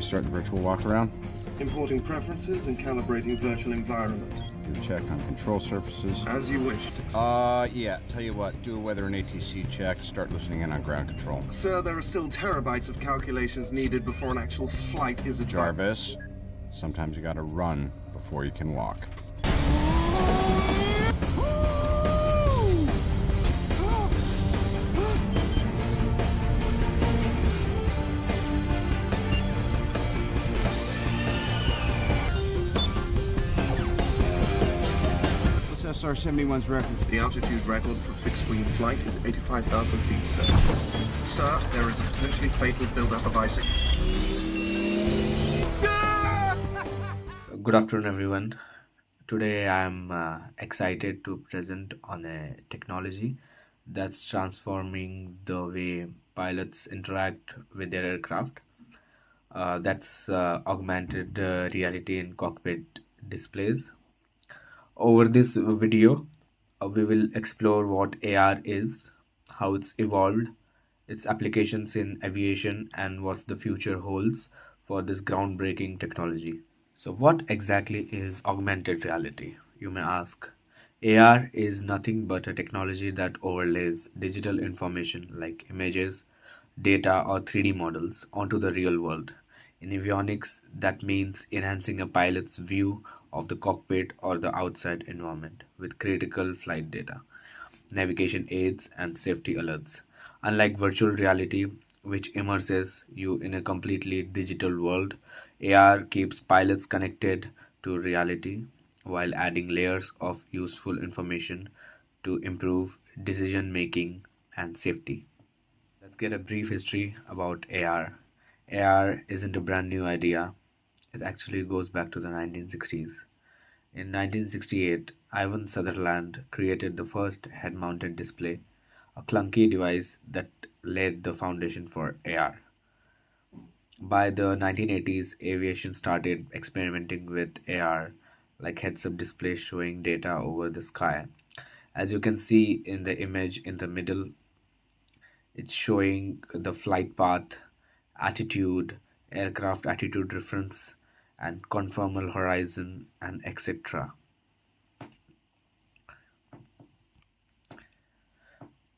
start the virtual walk around. Importing preferences and calibrating virtual environment. Do a check on control surfaces. As you wish. Yeah, tell you what, do a weather and ATC check, start listening in on ground control. Sir, there are still terabytes of calculations needed before an actual flight is achieved. Jarvis, sometimes you gotta run before you can walk. SR-71's record. The altitude record for fixed-wing flight is 85,000 feet, sir. Sir, there is a potentially fatal buildup of icicles. Good afternoon, everyone. Today I'm excited to present on a technology that's transforming the way pilots interact with their aircraft. That's augmented reality in cockpit displays. Over this video, we will explore what AR is, how it's evolved, its applications in aviation, and what the future holds for this groundbreaking technology. So what exactly is augmented reality, you may ask? AR is nothing but a technology that overlays digital information like images, data, or 3D models onto the real world. In avionics, that means enhancing a pilot's view of the cockpit or the outside environment with critical flight data, navigation aids, and safety alerts. Unlike virtual reality, which immerses you in a completely digital world, AR keeps pilots connected to reality while adding layers of useful information to improve decision making and safety. Let's get a brief history about AR. AR isn't a brand new idea. It actually goes back to the 1960s. In 1968, Ivan Sutherland created the first head-mounted display, a clunky device that laid the foundation for AR. By the 1980s, aviation started experimenting with AR, like heads-up displays showing data over the sky. As you can see in the image in the middle, it's showing the flight path, attitude, aircraft attitude reference, and conformal horizon, and etc.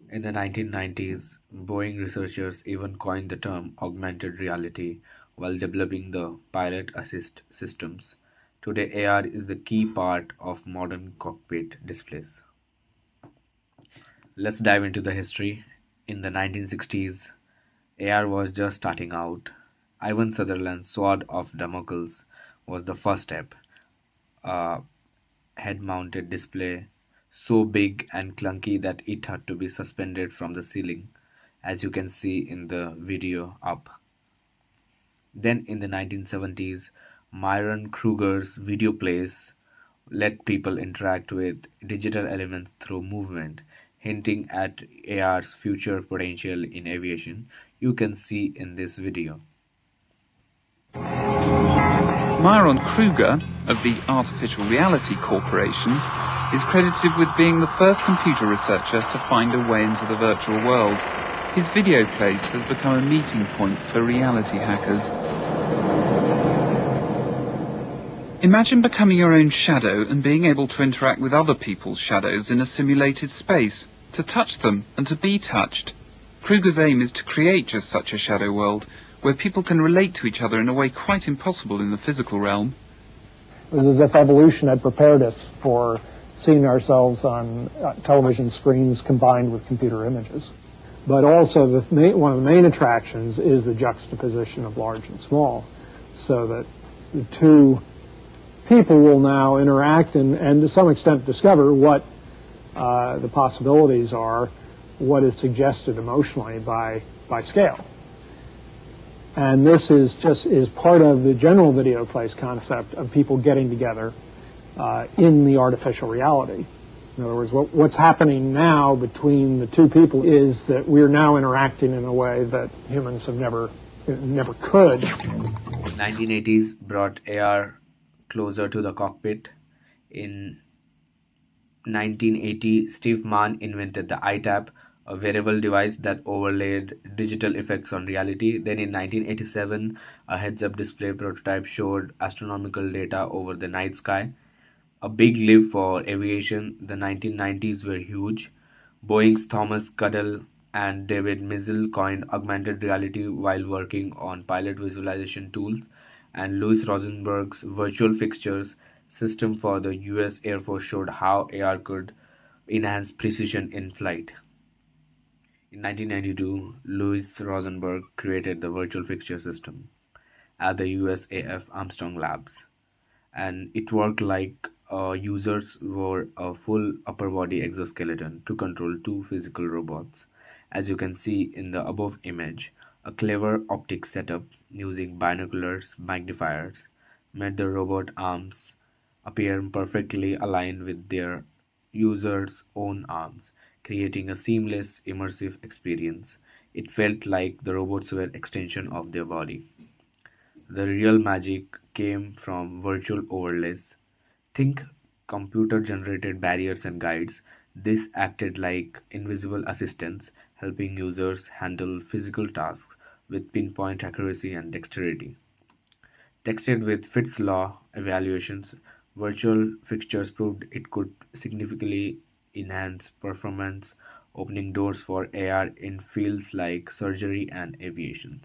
In the 1990s, Boeing researchers even coined the term augmented reality while developing the pilot assist systems. Today, AR is the key part of modern cockpit displays. Let's dive into the history. In the 1960s, AR was just starting out. Ivan Sutherland's Sword of Damocles was the first step. A head-mounted display so big and clunky that it had to be suspended from the ceiling, as you can see in the video up. Then in the 1970s, Myron Kruger's video plays let people interact with digital elements through movement, hinting at AR's future potential in aviation. You can see in this video. Myron Kruger of the Artificial Reality Corporation is credited with being the first computer researcher to find a way into the virtual world. His video place has become a meeting point for reality hackers. Imagine becoming your own shadow and being able to interact with other people's shadows in a simulated space, to touch them and to be touched. Kruger's aim is to create just such a shadow world, where people can relate to each other in a way quite impossible in the physical realm. It was as if evolution had prepared us for seeing ourselves on television screens combined with computer images. But also, one of the main attractions is the juxtaposition of large and small, so that the two people will now interact and to some extent discover what the possibilities are, what is suggested emotionally by scale. And this is part of the general video place concept of people getting together in the artificial reality. In other words, what's happening now between the two people is that we're now interacting in a way that humans have never could. The 1980s brought AR closer to the cockpit. In 1980, Steve Mann invented the iTap, a wearable device that overlaid digital effects on reality. Then in 1987, a heads-up display prototype showed astronomical data over the night sky. A big leap for aviation. The 1990s were huge. Boeing's Thomas Cuddle and David Mizzle coined augmented reality while working on pilot visualization tools, and Louis Rosenberg's virtual fixtures system for the US Air Force showed how AR could enhance precision in flight. In 1992, Louis Rosenberg created the virtual fixture system at the USAF Armstrong Labs, and it worked like users wore a full upper body exoskeleton to control two physical robots. As you can see in the above image, a clever optics setup using binoculars magnifiers made the robot arms appear perfectly aligned with their users' own arms, creating a seamless immersive experience. It felt like the robots were extension of their body. The real magic came from virtual overlays. Think computer-generated barriers and guides. This acted like invisible assistants, helping users handle physical tasks with pinpoint accuracy and dexterity. Tested with Fitts law evaluations, virtual fixtures proved it could significantly enhance performance, opening doors for AR in fields like surgery and aviation.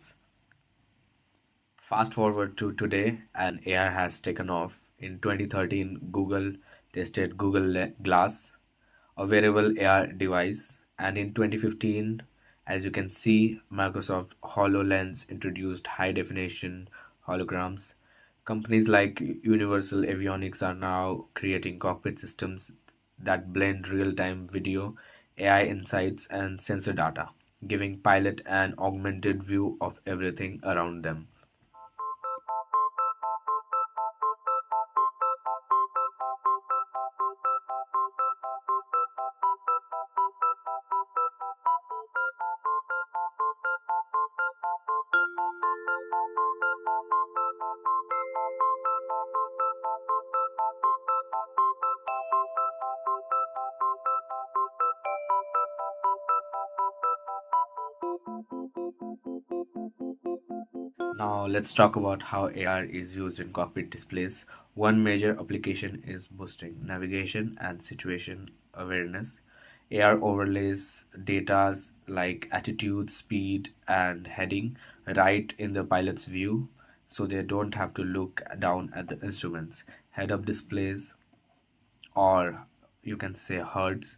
Fast forward to today, and AR has taken off. In 2013, Google tested Google Glass, a wearable AR device, and in 2015, as you can see, Microsoft HoloLens introduced high-definition holograms. Companies like Universal Avionics are now creating cockpit systems that blend real-time video, AI insights, and sensor data, giving pilot an augmented view of everything around them. Now let's talk about how AR is used in cockpit displays. One major application is boosting navigation and situation awareness. AR overlays data like attitude, speed, and heading right in the pilot's view, so they don't have to look down at the instruments. Head-up displays, or you can say HUDs,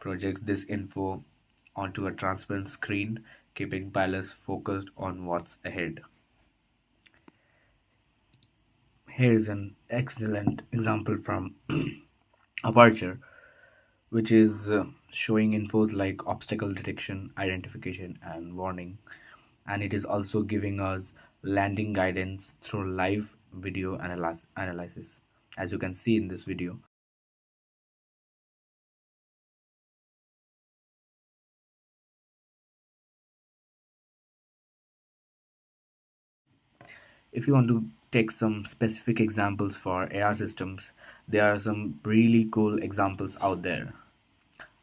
projects this info onto a transparent screen, keeping pilots focused on what's ahead. Here is an excellent example from Aperture, which is showing infos like obstacle detection, identification, and warning. And it is also giving us landing guidance through live video analysis, as you can see in this video. If you want to take some specific examples for AR systems, there are some really cool examples out there.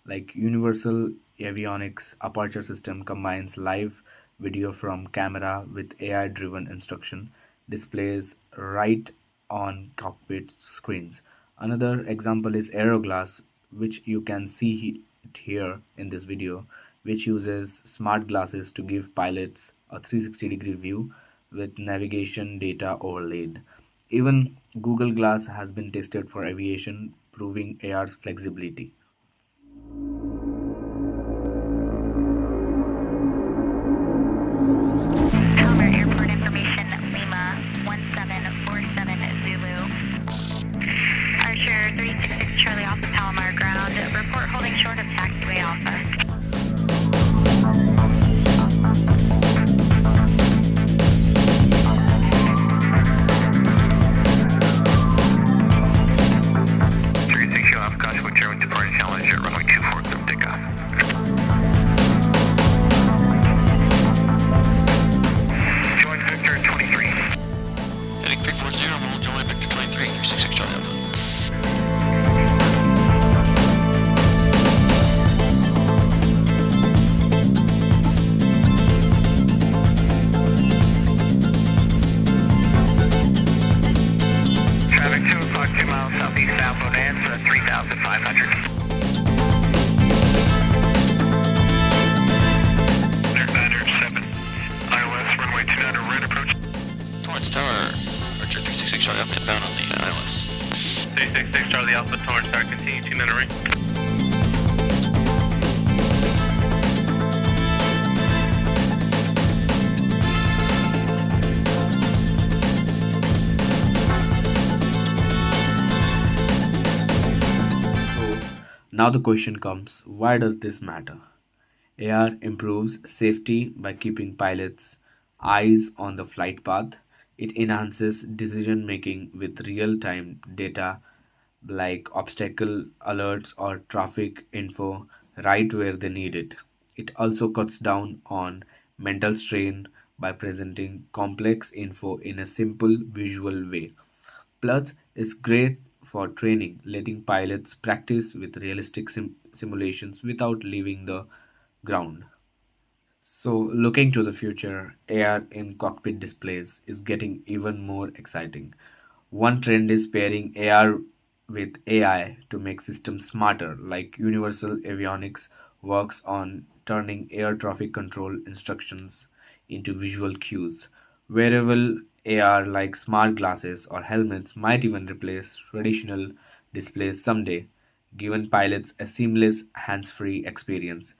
Like Universal Avionics Aperture system combines live video from camera with AI-driven instruction displays right on cockpit screens. Another example is Aero glass, which you can see here in this video, which uses smart glasses to give pilots a 360-degree view with navigation data overlaid. Even Google Glass has been tested for aviation, proving AR's flexibility. Tower airport information, Lima 1747 Zulu. Archer 366 Charlie Alpha Palomar ground. Report holding short of taxiway Alpha. Runway 24 Torrance Tower, Archer 366 Charlie Alpha inbound on the ILS. 366 Charlie Alpha, Torrance Tower, continue 2-minute ring. Now the question comes, why does this matter? AR improves safety by keeping pilots' eyes on the flight path. It enhances decision making with real-time data like obstacle alerts or traffic info right where they need it. It also cuts down on mental strain by presenting complex info in a simple visual way. Plus, it's great for training, letting pilots practice with realistic simulations without leaving the ground. So, looking to the future, AR in cockpit displays is getting even more exciting. One trend is pairing AR with AI to make systems smarter, like Universal Avionics works on turning air traffic control instructions into visual cues. Wearable AR like smart glasses or helmets might even replace traditional displays someday, giving pilots a seamless hands-free experience,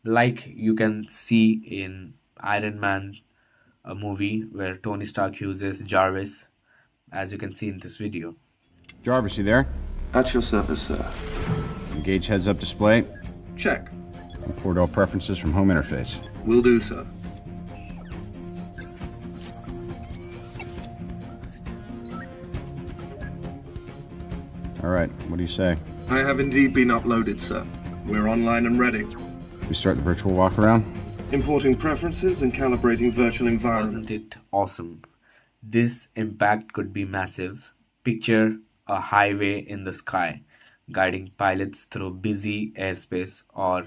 like you can see in Iron Man, a movie where Tony Stark uses Jarvis, as you can see in this video. Jarvis, you there? At your service, sir. Engage heads-up display. Check. Import all preferences from home interface. Will do, sir. All right, what do you say? I have indeed been uploaded, sir. We're online and ready. We start the virtual walk-around? Importing preferences and calibrating virtual environment. Isn't it awesome? This impact could be massive. Picture a highway in the sky, guiding pilots through busy airspace or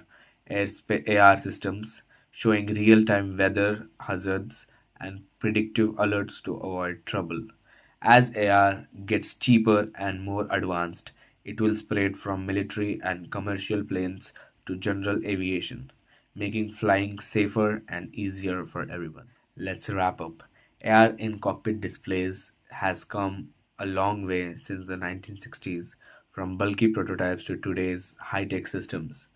AR systems, showing real-time weather hazards and predictive alerts to avoid trouble. As AR gets cheaper and more advanced, it will spread from military and commercial planes to general aviation, making flying safer and easier for everyone. Let's wrap up. AR in cockpit displays has come a long way since the 1960s, from bulky prototypes to today's high-tech systems.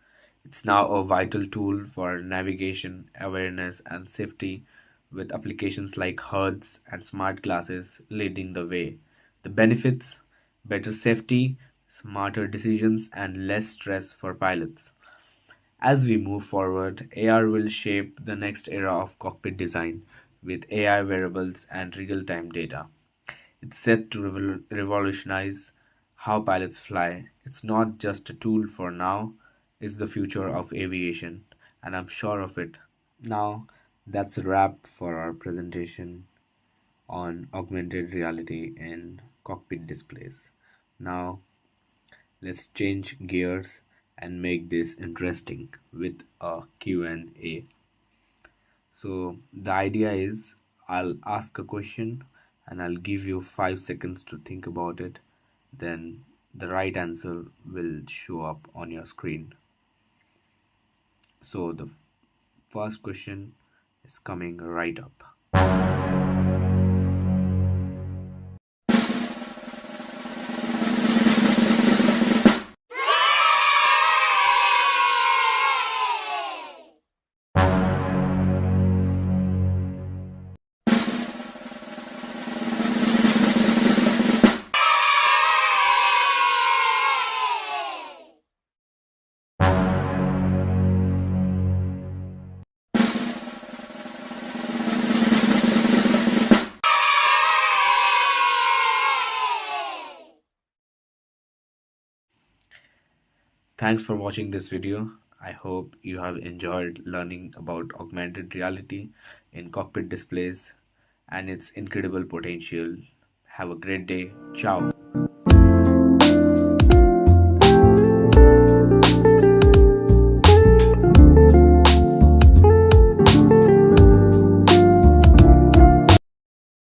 It's now a vital tool for navigation, awareness, and safety, with applications like HUDs and smart glasses leading the way. The benefits: better safety, smarter decisions, and less stress for pilots. As we move forward, AR will shape the next era of cockpit design with AI wearables and real-time data. It's set to revolutionize how pilots fly. It's not just a tool for now, it's the future of aviation, and I'm sure of it. Now, that's a wrap for our presentation on augmented reality in cockpit displays. Now, let's change gears and make this interesting with a Q&A. So the idea is I'll ask a question and I'll give you 5 seconds to think about it. Then the right answer will show up on your screen. So the first question is coming right up. Thanks for watching this video. I hope you have enjoyed learning about augmented reality in cockpit displays and its incredible potential. Have a great day. Ciao.